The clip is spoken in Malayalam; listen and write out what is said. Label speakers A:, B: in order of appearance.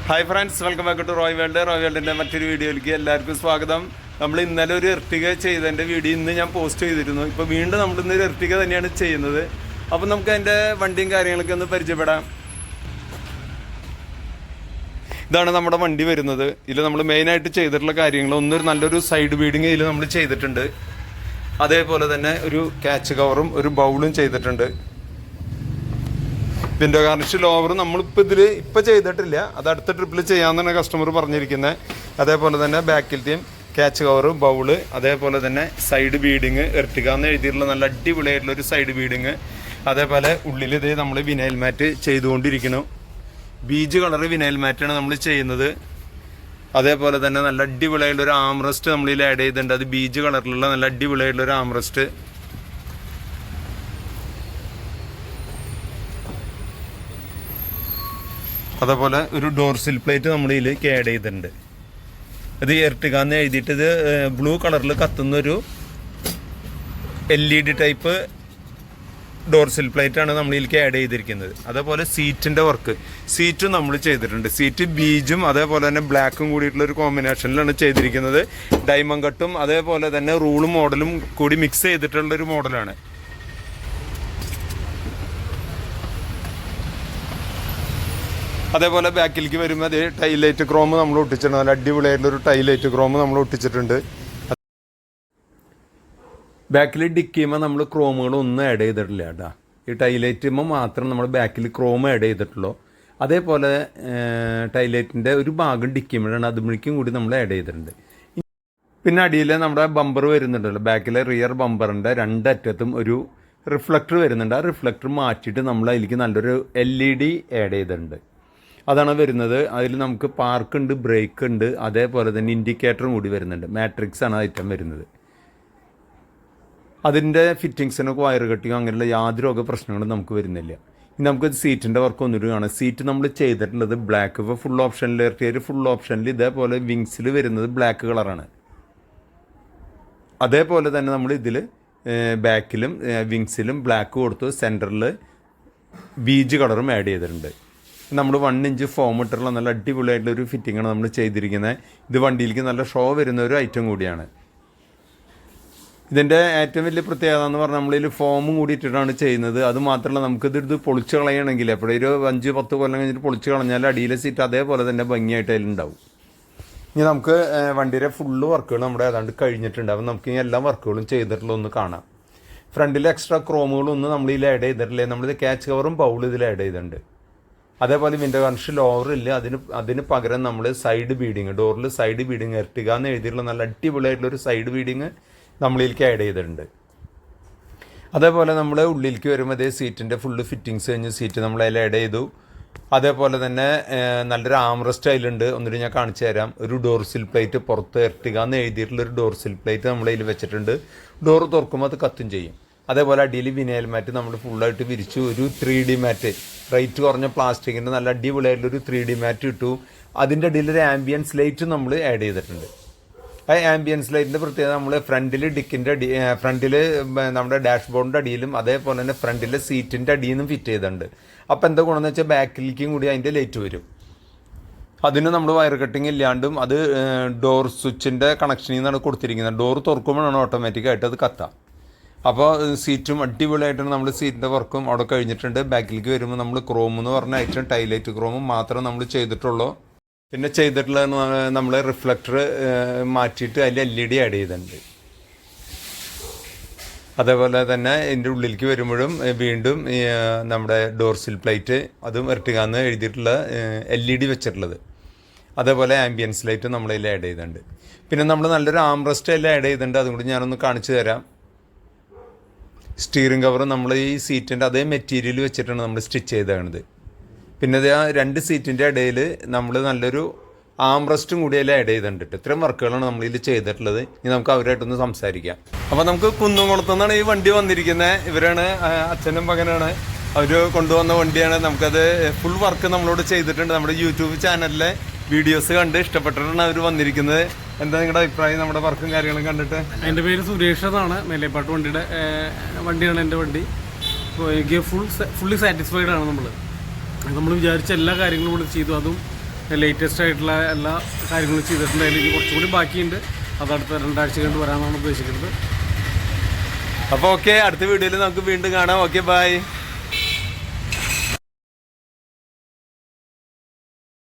A: Hi friends, welcome back to Roy world. Roy വേൾഡിൻ്റെ മറ്റൊരു വീഡിയോയിലേക്ക് എല്ലാവർക്കും സ്വാഗതം. നമ്മൾ ഇന്നലെ ഒരു എർട്ടിക ചെയ്തതിൻ്റെ വീഡിയോ ഇന്ന് ഞാൻ പോസ്റ്റ് ചെയ്തിരുന്നു. ഇപ്പോൾ വീണ്ടും നമ്മൾ ഇന്നൊരു എർട്ടിക തന്നെയാണ് ചെയ്യുന്നത്. അപ്പോൾ നമുക്ക് അതിൻ്റെ വണ്ടിയും കാര്യങ്ങളൊക്കെ ഒന്ന് പരിചയപ്പെടാം. ഇതാണ് നമ്മുടെ വണ്ടി വരുന്നത്. ഇതിൽ നമ്മൾ മെയിനായിട്ട് ചെയ്തിട്ടുള്ള കാര്യങ്ങൾ ഒന്നൊരു നല്ലൊരു സൈഡ് ബീഡിങ് ഇതിൽ നമ്മൾ ചെയ്തിട്ടുണ്ട്. അതേപോലെ തന്നെ ഒരു ക്യാച്ച് കവറും ഒരു ബൗളും ചെയ്തിട്ടുണ്ട്. വിൻഡോ ഗാർണിഷ് ലോവർ നമ്മളിപ്പോൾ ഇപ്പോൾ ചെയ്തിട്ടില്ല, അത് അടുത്ത ട്രിപ്പിൽ ചെയ്യാമെന്നാണ് കസ്റ്റമർ പറഞ്ഞിരിക്കുന്നത്. അതേപോലെ തന്നെ ബാക്കിലത്തെയും ക്യാച്ച് കവർ, ബൗള്, അതേപോലെ തന്നെ സൈഡ് ബീഡിങ്, എർട്ടിക എന്ന് എഴുതിയിട്ടുള്ള നല്ല അടിപൊളിയായിട്ടുള്ളൊരു സൈഡ് ബീഡിങ്. അതേപോലെ ഉള്ളിൽ ഇത് നമ്മൾ വിനൈൽ മാറ്റ് ചെയ്തുകൊണ്ടിരിക്കുന്നു. ബീജ് കളർ വിനൈൽ മാറ്റാണ് നമ്മൾ ചെയ്യുന്നത്. അതേപോലെ തന്നെ നല്ല അടിപൊളിയായിട്ടുള്ളൊരു ആംറസ്റ്റ് നമ്മളിൽ ആഡ് ചെയ്തിട്ടുണ്ട്. അത് ബീജ് കളറിലുള്ള നല്ല അടിപൊളിയായിട്ടുള്ളൊരു ആംറസ്റ്റ്. അതേപോലെ ഒരു ഡോർസിൽ പ്ലേറ്റ് നമ്മൾ ഇതിലേക്ക് ആഡ് ചെയ്തിട്ടുണ്ട്. ഇത് എർട്ടിക എന്ന് എഴുതിയിട്ട് ഇത് ബ്ലൂ കളറിൽ കത്തുന്നൊരു LED ടൈപ്പ് ഡോർസിൽ പ്ലേറ്റാണ് നമ്മൾ ഇതിലേക്ക് ആഡ് ചെയ്തിരിക്കുന്നത്. അതേപോലെ സീറ്റിൻ്റെ വർക്ക്, സീറ്റും നമ്മൾ ചെയ്തിട്ടുണ്ട്. സീറ്റ് ബീജും അതേപോലെ തന്നെ ബ്ലാക്കും കൂടിയിട്ടുള്ളൊരു കോമ്പിനേഷനിലാണ് ചെയ്തിരിക്കുന്നത്. ഡയമണ്ട് കട്ടും അതേപോലെ തന്നെ റൂളും മോഡലും കൂടി മിക്സ് ചെയ്തിട്ടുള്ളൊരു മോഡലാണ്. അതേപോലെ ബാക്കിലേക്ക് വരുമ്പോൾ അതേ ടൈലൈറ്റ് ക്രോം നമ്മൾ ഒട്ടിച്ചിട്ടുണ്ട്. നല്ല അടിപൊളിയായിട്ടുള്ളൊരു ടൈലൈറ്റ് ക്രോം നമ്മൾ ഒട്ടിച്ചിട്ടുണ്ട്. ബാക്കിൽ ഡിക്കിയുമ്പോൾ നമ്മൾ ക്രോമുകളൊന്നും ആഡ് ചെയ്തിട്ടില്ല കേട്ടോ. ഈ ടൈലൈറ്റുമ്പോൾ മാത്രം നമ്മൾ ബാക്കിൽ ക്രോം ആഡ് ചെയ്തിട്ടുള്ളൂ. അതേപോലെ ടൈലൈറ്റിൻ്റെ ഒരു ഭാഗം ഡിക്കിയുമ്പോഴാണ് അതുമിഴിക്കും കൂടി നമ്മൾ ആഡ് ചെയ്തിട്ടുണ്ട്. പിന്നെ അടിയിൽ നമ്മുടെ ബമ്പർ വരുന്നുണ്ടല്ലോ, ബാക്കിലെ റിയർ ബമ്പറിൻ്റെ രണ്ടറ്റത്തും ഒരു റിഫ്ലക്ടർ വരുന്നുണ്ട്. ആ റിഫ്ലക്ടർ മാറ്റിയിട്ട് നമ്മൾ അതിലേക്ക് നല്ലൊരു LED ആഡ് ചെയ്തിട്ടുണ്ട്. അതാണ് വരുന്നത്. അതിൽ നമുക്ക് പാർക്ക് ഉണ്ട്, ബ്രേക്ക് ഉണ്ട്, അതേപോലെ തന്നെ ഇൻഡിക്കേറ്ററും കൂടി വരുന്നുണ്ട്. മാട്രിക്സ് ആണ് ഐറ്റം വരുന്നത്. അതിൻ്റെ ഫിറ്റിങ്സിനൊക്കെ വയർ കട്ടിങ്ങോ അങ്ങനെയുള്ള യാതൊരു പ്രശ്നങ്ങളും നമുക്ക് വരുന്നില്ല. ഇനി നമുക്ക് സീറ്റിൻ്റെ വർക്ക് ഒന്നുകൂടി കാണാം. സീറ്റ് നമ്മൾ ചെയ്തിട്ടുള്ളത് ബ്ലാക്ക്. ഇപ്പോൾ ഫുൾ ഓപ്ഷനിൽ ഇറക്കിയ ഫുൾ ഓപ്ഷനിൽ ഇതേപോലെ വിങ്സിൽ വരുന്നത് ബ്ലാക്ക് കളറാണ്. അതേപോലെ തന്നെ നമ്മൾ ഇതിൽ ബാക്കിലും വിങ്സിലും ബ്ലാക്ക് കൊടുത്തു, സെൻറ്ററിൽ ബീജ് കളറും ആഡ് ചെയ്തിട്ടുണ്ട്. നമ്മൾ 1 ഇഞ്ച് ഫോം ഇട്ടുള്ള നല്ല അടിപൊളിയായിട്ടുള്ളൊരു ഫിറ്റിങ്ങാണ് നമ്മൾ ചെയ്തിരിക്കുന്നത്. ഇത് വണ്ടിയിലേക്ക് നല്ല ഷോ വരുന്ന ഒരു ഐറ്റം കൂടിയാണ്. ഇതിൻ്റെ ഏറ്റവും വലിയ പ്രത്യേകത എന്ന് പറഞ്ഞാൽ നമ്മളിൽ ഫോമും കൂടി ഇട്ടിട്ടാണ് ചെയ്യുന്നത്. അത് മാത്രമല്ല നമുക്കിത് പൊളിച്ച് കളയണമെങ്കിൽ എപ്പോഴൊരു 5-10 കൊല്ലം കഴിഞ്ഞിട്ട് പൊളിച്ച് കളഞ്ഞാൽ അടിയിലെ സീറ്റ് അതേപോലെ തന്നെ ഭംഗിയായിട്ട് അതിലുണ്ടാവും. ഇനി നമുക്ക് വണ്ടിയുടെ ഫുള്ള് വർക്കുകൾ നമ്മുടെ ഏതാണ്ട് കഴിഞ്ഞിട്ടുണ്ട്. അപ്പം നമുക്ക് ഇനി എല്ലാ വർക്കുകളും ചെയ്തിട്ടുള്ള ഒന്ന് കാണാം. ഫ്രണ്ടിൽ എക്സ്ട്രാ ക്രോമുകളൊന്നും നമ്മൾ ഇതിൽ ആഡ് ചെയ്തിട്ടില്ലേ. നമ്മളിത് ക്യാച്ച് കവറും ബൗളും ഇതിൽ ആഡ് ചെയ്തിട്ടുണ്ട്. അതേപോലെ വിൻഡോ ഗാർണിഷ് ലോവറില്ല, അതിന് പകരം നമ്മൾ സൈഡ് ബീഡിങ്, ഡോറിൽ സൈഡ് ബീഡിങ്, എർട്ടിക എന്ന് എഴുതിയിട്ടുള്ള നല്ല അടിപൊളിയായിട്ടുള്ളൊരു സൈഡ് ബീഡിങ് നമ്മളിലേക്ക് ആഡ് ചെയ്തിട്ടുണ്ട്. അതേപോലെ നമ്മൾ ഉള്ളിലേക്ക് വരുമ്പോൾ അതേ സീറ്റിൻ്റെ ഫുള്ള് ഫിറ്റിങ്സ് കഴിഞ്ഞ് സീറ്റ് നമ്മൾ അതിൽ ആഡ് ചെയ്തു. അതേപോലെ തന്നെ നല്ലൊരു ആംറസ്റ്റ് അതിലുണ്ട്. ഒന്നിട്ട് ഞാൻ കാണിച്ചു തരാം. ഒരു ഡോർസിൽ പ്ലേറ്റ് പുറത്ത് എർട്ടിക എന്ന് എഴുതിയിട്ടുള്ളൊരു ഡോർസിൽ പ്ലേറ്റ് നമ്മൾ അതിൽ വെച്ചിട്ടുണ്ട്. ഡോറ് തുറക്കുമ്പോൾ അത് കത്തും ചെയ്യും. അതേപോലെ അടിയിൽ വിനൈൽ മാറ്റ് നമ്മൾ ഫുള്ളായിട്ട് വിരിച്ചു. ഒരു 3D മാറ്റ്, റേറ്റ് കുറഞ്ഞ പ്ലാസ്റ്റിക്കിൻ്റെ നല്ല അടിപൊളിയായിട്ടുള്ളൊരു 3D മാറ്റ് ഇട്ടു. അതിൻ്റെ അടിയിൽ ഒരു ആംബിയൻസ് ലൈറ്റ് നമ്മൾ ആഡ് ചെയ്തിട്ടുണ്ട്. ആ ആംബിയൻസ് ലൈറ്റിൻ്റെ പ്രത്യേകത നമ്മൾ ഫ്രണ്ടിൽ ഡിക്കിൻ്റെ ഫ്രണ്ടിൽ നമ്മുടെ ഡാഷ്ബോർഡിൻ്റെ അടിയിലും അതേപോലെ തന്നെ ഫ്രണ്ടിലെ സീറ്റിൻ്റെ അടിയിൽ നിന്നും ഫിറ്റ് ചെയ്തിട്ടുണ്ട്. അപ്പോൾ എന്താ ഗുണമെന്ന് വെച്ചാൽ ബാക്കിലേക്കും കൂടി അതിൻ്റെ ലൈറ്റ് വരും. അതിന് നമ്മൾ വയർ കട്ടിങ് ഇല്ലാണ്ടും അത് ഡോർ സ്വിച്ചിൻ്റെ കണക്ഷനിൽ നിന്നാണ് കൊടുത്തിരിക്കുന്നത്. ഡോർ തുറക്കുമ്പോഴാണ് ഓട്ടോമാറ്റിക്കായിട്ട് അത് കത്താം. അപ്പോൾ സീറ്റും അടിപൊളിയായിട്ടാണ് നമ്മൾ സീറ്റിൻ്റെ വർക്കും അവിടെ കഴിഞ്ഞിട്ടുണ്ട്. ബാക്കിലേക്ക് വരുമ്പോൾ നമ്മൾ ക്രോം എന്ന് പറഞ്ഞ ഐറ്റം ടൈലൈറ്റ് ക്രോമും മാത്രം നമ്മൾ ചെയ്തിട്ടുള്ളൂ. പിന്നെ ചെയ്തിട്ടുള്ള നമ്മൾ റിഫ്ലക്ടർ മാറ്റിയിട്ട് അതിൽ LED ആഡ് ചെയ്തിട്ടുണ്ട്. അതേപോലെ തന്നെ ഇതിൻ്റെ ഉള്ളിലേക്ക് വരുമ്പോഴും വീണ്ടും നമ്മുടെ ഡോർസിൽ പ്ലേറ്റ്, അതും എർട്ടിക എന്ന് എഴുതിയിട്ടുള്ള LED വെച്ചിട്ടുള്ളത്. അതേപോലെ ആംബിയൻസ് ലൈറ്റ് നമ്മളതിൽ ആഡ് ചെയ്തിട്ടുണ്ട്. പിന്നെ നമ്മൾ നല്ലൊരു ആംറസ്റ്റ് എല്ലാം ആഡ് ചെയ്തിട്ടുണ്ട്. അതും കൂടി ഞാനൊന്ന് കാണിച്ചു തരാം. സ്റ്റിയറിംഗ് കവർ നമ്മൾ ഈ സീറ്റിൻ്റെ അതേ മെറ്റീരിയൽ വെച്ചിട്ടാണ് നമ്മൾ സ്റ്റിച്ച് ചെയ്തത്. പിന്നെ അത് ആ 2 സീറ്റിൻ്റെ ഇടയിൽ നമ്മൾ നല്ലൊരു ആംറസ്റ്റും കൂടി അതിൽ ആഡ് ചെയ്തിട്ടുണ്ട്. ഇത്രയും വർക്കുകളാണ് നമ്മളിതിൽ ചെയ്തിട്ടുള്ളത്. ഇനി നമുക്ക് അവരായിട്ടൊന്ന് സംസാരിക്കാം. അപ്പോൾ നമുക്ക് കുന്നുംകുളത്തുനിന്നാണ് ഈ വണ്ടി വന്നിരിക്കുന്നത്. ഇവരാണ് അച്ഛനും മകനാണ്. അവർ കൊണ്ടുവന്ന വണ്ടിയാണ്. നമുക്കത് ഫുൾ വർക്ക് നമ്മളോട് ചെയ്തിട്ടുണ്ട്. നമ്മുടെ യൂട്യൂബ് ചാനലിലെ വീഡിയോസ് കണ്ട് ഇഷ്ടപ്പെട്ടിട്ടാണ് അവർ വന്നിരിക്കുന്നത്. എന്താ നിങ്ങളുടെ അഭിപ്രായം നമ്മുടെ വർക്കും കാര്യങ്ങളും കണ്ടിട്ട്?
B: എൻ്റെ പേര് സുരേഷ് എന്നാണ്. മേലേപ്പാട്ട് വണ്ടിയാണ് എൻ്റെ വണ്ടി. അപ്പോൾ എനിക്ക് ഫുള്ളി സാറ്റിസ്ഫൈഡ് ആണ്. നമ്മൾ വിചാരിച്ച എല്ലാ കാര്യങ്ങളും ഇവിടെ ചെയ്തു. അതും ലേറ്റസ്റ്റ് ആയിട്ടുള്ള എല്ലാ കാര്യങ്ങളും ചെയ്തിട്ടുണ്ട്. അതിൽ ഇനി കുറച്ചുകൂടി ബാക്കിയുണ്ട്. അത് അടുത്ത 2 ആഴ്ച കൊണ്ട് വരാമെന്നാണ് ഉദ്ദേശിക്കുന്നത്.
A: അപ്പോൾ ഓക്കെ, അടുത്ത വീഡിയോയിൽ നമുക്ക് വീണ്ടും കാണാം. Okay, by.